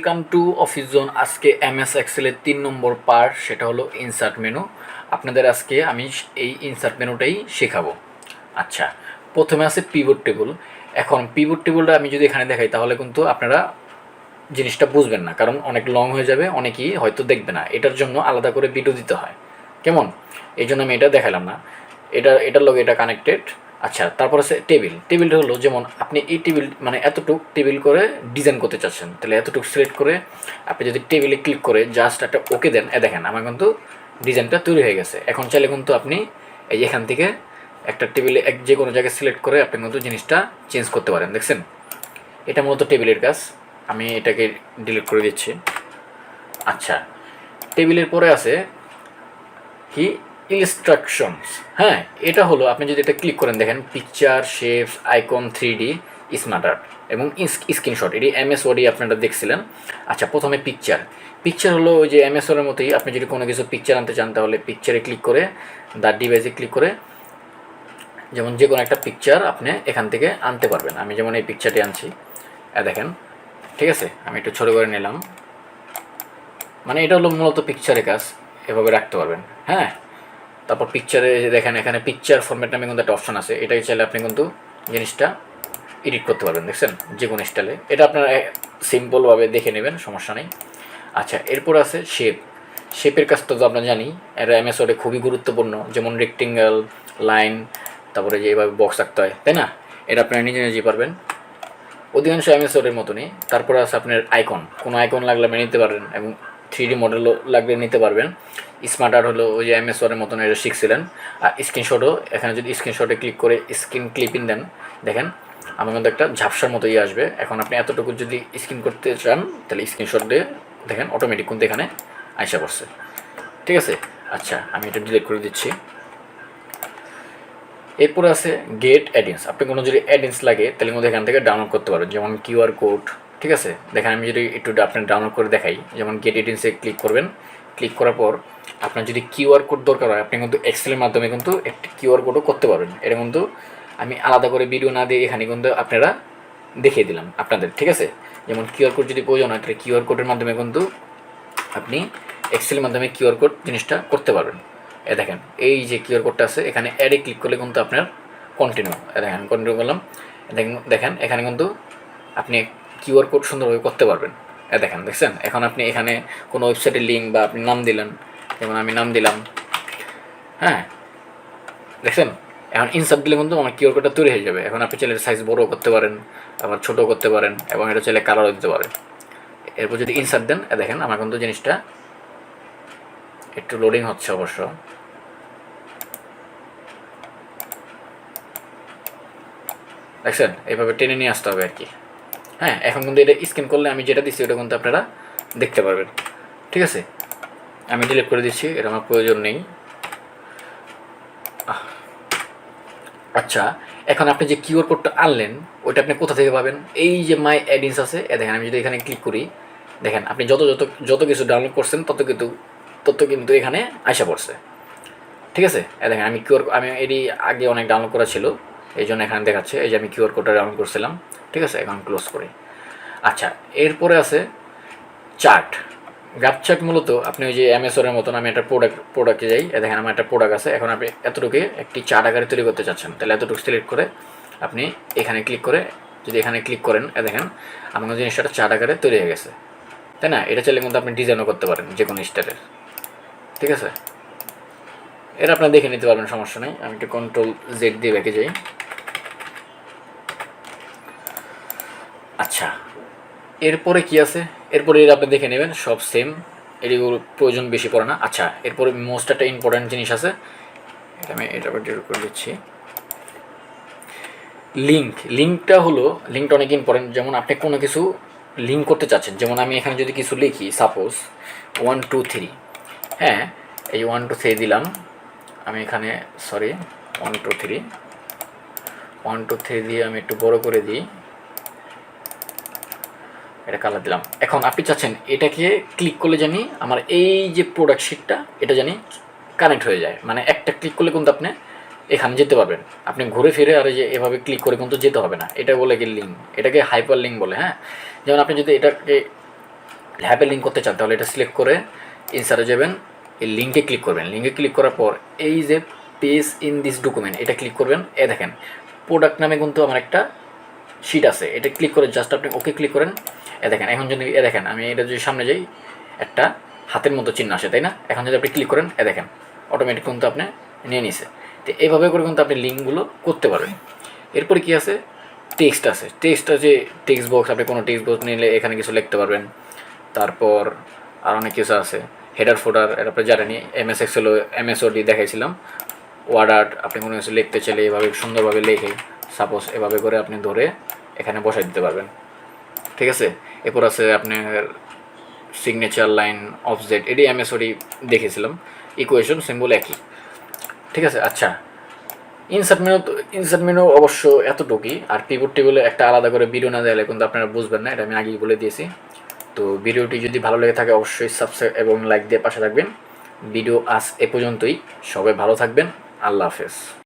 Welcome to office zone. আজকে MS এক্সেলের 3 নম্বর part, সেটা হলো ইনসার্ট মেনু। আপনাদের আজকে আমি এই ইনসার্ট মেনুটাই শেখাবো। আচ্ছা, প্রথমে আছে পিভট টেবিল। এখন পিভট টেবিলটা আমি যদি এখানে দেখাই তাহলে কিন্তু আপনারা জিনিসটা বুঝবেন না, কারণ অনেক লং হয়ে যাবে, অনেকেই হয়তো দেখবে না। এটার জন্য আলাদা করে ভিডিও দিতে হয়, কেমন? এই জন্য আমি এটা দেখালাম না। এটার লগে এটা কানেক্টেড। আচ্ছা, তারপর আছে টেবিল। টেবিলটা হলো যেমন আপনি এই টেবিল মানে এতটুক টেবিল করে ডিজাইন করতে চাচ্ছেন, তাহলে এতটুকু সিলেক্ট করে আপনি যদি টেবিলে ক্লিক করে জাস্ট একটা ওকে দেন, দেখেন আমার কিন্তু ডিজাইনটা তৈরি হয়ে গেছে। এখন চাইলে কিন্তু আপনি এই এখান থেকে একটা টেবিলে যে কোনো জায়গায় সিলেক্ট করে আপনি কিন্তু জিনিসটা চেঞ্জ করতে পারেন। দেখছেন, এটা মূলত টেবিলের কাজ। আমি এটাকে ডিলিট করে দিচ্ছি। আচ্ছা, টেবিলের পরে আছে কি ইনস্ট্রাকশনস। হ্যাঁ, এটা হলো আপনি যদি এটা ক্লিক করেন, দেখেন picture, shapes, icon, 3D, smart art এবং স্ক্রিনশট। এটি এমএস ওয়ার্ডে আপনারা দেখছিলেন। আচ্ছা, প্রথমে পিকচার। পিকচার হলো ওই যে এমএস ওয়ার্ডের মতোই, আপনি যদি কোনো কিছু পিকচার আনতে চান তাহলে পিকচারে ক্লিক করে দ্য ডিভাইসে ক্লিক করে যেমন যে কোনো একটা পিকচার আপনি এখান থেকে আনতে পারবেন। আমি যেমন এই পিকচারটি আনছি, দেখেন, ঠিক আছে? আমি একটু ছোটো করে নিলাম। মানে এটা হলো মূলত পিকচারের কাজ, এভাবে রাখতে পারবেন। হ্যাঁ, তারপর পিকচারে দেখেন এখানে পিকচার ফরম্যাট নামে কিন্তু একটা অপশন আছে। এটাই চাইলে আপনি কিন্তু জিনিসটা এডিট করতে পারবেন। দেখছেন, যে কোনো স্টাইলে। এটা আপনারা সিম্পলভাবে দেখে নেবেন, সমস্যা নেই। আচ্ছা, এরপর আছে শেপ। শেপের কাজটা তো আমরা জানি, এটা এমএস ওয়ার্ডে খুবই গুরুত্বপূর্ণ। যেমন রেক্টেঙ্গেল, লাইন, তারপরে যে এইভাবে বক্স রাখতে হয়, তাই না? এটা আপনারা নিজে নিজেই পারবেন, অধিকাংশ এমএস ওয়ার্ডের মতনই। তারপরে আছে আপনার আইকন। কোনো আইকন লাগলে আপনি নিতে পারবেন এবং 3D মডেলও লাগলে নিতে পারবেন। স্মার্ট আর্ট হলো ওই যে এমএস ওয়ার্ডের মতন, এটা শিখছিলেন। আর স্ক্রিনশটও, এখানে যদি স্ক্রিনশটে ক্লিক করে স্ক্রিন ক্লিপিং দেন, দেখেন আমার কিন্তু একটা ঝাপসার মতো আসবে। এখন আপনি এতটুকু যদি স্ক্রিন করতে চান তাহলে স্ক্রিনশট দিয়ে দেখেন অটোমেটিক কিন্তু এখানে আইসা পড়ছে। ঠিক আছে? আচ্ছা, আমি এটা ডিলিট করে দিচ্ছি। এরপরে আছে গেট অ্যাডিন্স। আপনি কোনো যদি অ্যাডিন্স লাগে তাহলে কিন্তু এখান থেকে ডাউনলোড করতে পারবেন, যেমন কিউআর কোড। ঠিক আছে, দেখেন আমি যদি একটু আপনার ডাউনলোড করে দেখাই, যেমন গেট অ্যাডিন্সে ক্লিক করবেন। ক্লিক করার পর আপনার যদি কিউআর কোড দরকার হয়, আপনি কিন্তু এক্সেলের মাধ্যমে কিন্তু একটি কিউআর কোডও করতে পারবেন। এটা কিন্তু আমি আলাদা করে ভিডিও না দিয়ে এখানে কিন্তু আপনারা দেখিয়ে দিলাম আপনাদের। ঠিক আছে, যেমন কিউআর কোড যদি প্রয়োজন হয় তাহলে কিউআর কোডের মাধ্যমে কিন্তু আপনি এক্সেলের মাধ্যমে কিউআর কোড জিনিসটা করতে পারবেন। দেখেন এই যে কিউআর কোডটা আছে, এখানে অ্যাডে ক্লিক করলে কিন্তু আপনার কন্টিনিউ, দেখেন কন্টিনিউ করলাম। দেখেন এখানে কিন্তু আপনি কিউআর কোড সুন্দরভাবে করতে পারবেন। দেখেন, দেখছেন? এখন আপনি এখানে কোনো ওয়েবসাইটের লিঙ্ক বা আপনি নাম দিলেন, যেমন আমি নাম দিলাম। হ্যাঁ, দেখছেন? এখন ইনসার্ট দিলে কিন্তু আমার কিউআর কোডটা তৈরি হয়ে যাবে। এখন আপনি চাইলে সাইজ বড়ও করতে পারেন, আবার ছোটো করতে পারেন, এবং এটা চাইলে কালারও দিতে পারেন। এরপর যদি ইনসার্ট দেন, দেখেন আমার কিন্তু জিনিসটা একটু লোডিং হচ্ছে অবশ্য। দেখছেন, এইভাবে টেনে নিয়ে আসতে হবে আর কি। হ্যাঁ, এখন কিন্তু এটা স্ক্যান করলে আমি যেটা দিচ্ছি ওটা কিন্তু আপনারা দেখতে পারবেন। ঠিক আছে, আমি ডিলিট করে দিচ্ছি, এটা আমার প্রয়োজন নেই। আচ্ছা, এখন আপনি যে কিউআর কোডটা আনলেন ওইটা আপনি কোথা থেকে পাবেন? এই যে মাই অ্যাডিন্স আছে, দেখেন আমি যদি এখানে ক্লিক করি, দেখেন আপনি যত যত যত কিছু ডাউনলোড করছেন তত কিন্তু এখানে আইসা পড়ছে। ঠিক আছে, দেখেন আমি এটি আগে অনেক ডাউনলোড করা ছিল, এই জন্য এখানে দেখাচ্ছে। এই যে আমি কিউআর কোডটা ডাউনলোড করছিলাম। ঠিক আছে, এখন ক্লোজ করি। আচ্ছা, এরপরে আছে চার্ট। গ্রাফ চার্ট মূলত আপনি ওই যে অ্যামাজনের মতন, আমি একটা প্রোডাক্টে যাই, দেখেন আমার একটা প্রোডাক্ট আছে। এখন আপনি এতটুকু একটি চার্ট আকারে তৈরি করতে চাচ্ছেন, তাহলে এতটুকু সিলেক্ট করে আপনি এখানে ক্লিক করে যদি এখানে ক্লিক করেন, দেখেন আমার জিনিসটা চার্ট আকারে তৈরি হয়ে গেছে, তাই না? এটা চাইলে কিন্তু আপনি ডিজাইনও করতে পারেন যে কোনো স্টাইলের। ঠিক আছে, এটা আপনার দেখে নিতে পারবেন, সমস্যা নেই। আমি একটু Ctrl Z দিয়ে ব্যাকে যাই। আচ্ছা, এরপরে কি আছে? এরপরে এটা আপনি দেখে নেবেন, সব সেম, এগুলো প্রয়োজন বেশি পড়ে না। আচ্ছা, এরপরে মোস্ট একটা ইম্পর্ট্যান্ট জিনিস আছে, এটা আমি এটা ডিলিট করে দিচ্ছি। লিঙ্কটা হলো, লিঙ্কটা অনেক ইম্পর্টেন্ট। যেমন আপনি কোনো কিছু লিঙ্ক করতে চাচ্ছেন, যেমন আমি এখানে যদি কিছু লিখি, সাপোজ 1 2 3, হ্যাঁ, এই 1 2 3 দিলাম আমি এখানে, সরি 1 2 3 1 2 3 দিয়ে আমি একটু বড় করে দিই, এটা কালার দিলাম। এখন আপনি চাচ্ছেন এটাকে ক্লিক করলে জানি আমার এই যে প্রোডাক্ট শিটটা এটা জানি কানেক্ট হয়ে যায়, মানে একটা ক্লিক করলে কিন্তু আপনি এখানে যেতে পারবেন। আপনি ঘুরে ফিরে আর যে এভাবে ক্লিক করে কিন্তু যেতে হবে না। এটা বলে কি লিঙ্ক, এটাকে হাইপার লিঙ্ক বলে। হ্যাঁ, যেমন আপনি যদি এটাকে হ্যাপে লিঙ্ক করতে চান তাহলে এটা সিলেক্ট করে ইনসার্টে যাবেন, এই লিঙ্কে ক্লিক করবেন। লিঙ্কে ক্লিক করার পর এই যে পেজ ইন দিস ডকুমেন্ট এটা ক্লিক করবেন। দেখেন প্রোডাক্ট নামে কিন্তু আমার একটা শিট আছে, এটা ক্লিক করে জাস্ট আপনি ওকে ক্লিক করেন। দেখেন এখন যদি দেখেন আমি এটা যদি সামনে যাই একটা হাতের মতো চিহ্ন আসে, তাই না? এখন যদি আপনি ক্লিক করেন দেখেন অটোমেটিক কিন্তু আপনি নিয়ে নিছে। তো এইভাবে করে কিন্তু আপনি লিঙ্কগুলো করতে পারবেন। এরপরে কি আছে, টেক্সট আছে। টেক্সট আছে, টেক্সট বক্স, আপনি কোনো টেক্সট বক্স নিলে এখানে কিছু লিখতে পারবেন। তারপর আর অনেক কিছু আছে, হেডার ফোডার, এটা আপনি জানেনি। এমএস এক্সেল এমএসওডি দেখাইছিলাম। ওয়ার্ড আর্ট, আপনি কোনো কিছু লিখতে চাইলে এভাবে সুন্দরভাবে লিখে সাপোজ এভাবে করে আপনি ধরে এখানে বসাই দিতে পারবেন, ঠিক আছে? এরপর আছে আপনার সিগনেচার লাইন অফসেট, এটি এমএসওডি দেখেছিলাম। ইকুয়েশন সিম্বল একই, ঠিক আছে? আচ্ছা, ইনসার্ট মেনু অবশ্য এতটুকুই। আর পিভট টেবিলে একটা আলাদা করে ভিডিও না দিলে কিন্তু আপনারা বুঝবেন না, এটা আমি আগেই বলে দিয়েছি। তো ভিডিওটি যদি ভালো লেগে থাকে অবশ্যই সাবস্ক্রাইব এবং লাইক দিয়ে পাশে থাকবেন। ভিডিও আজ এ পর্যন্তই, সবাই ভালো থাকবেন, আল্লাহ হাফেজ।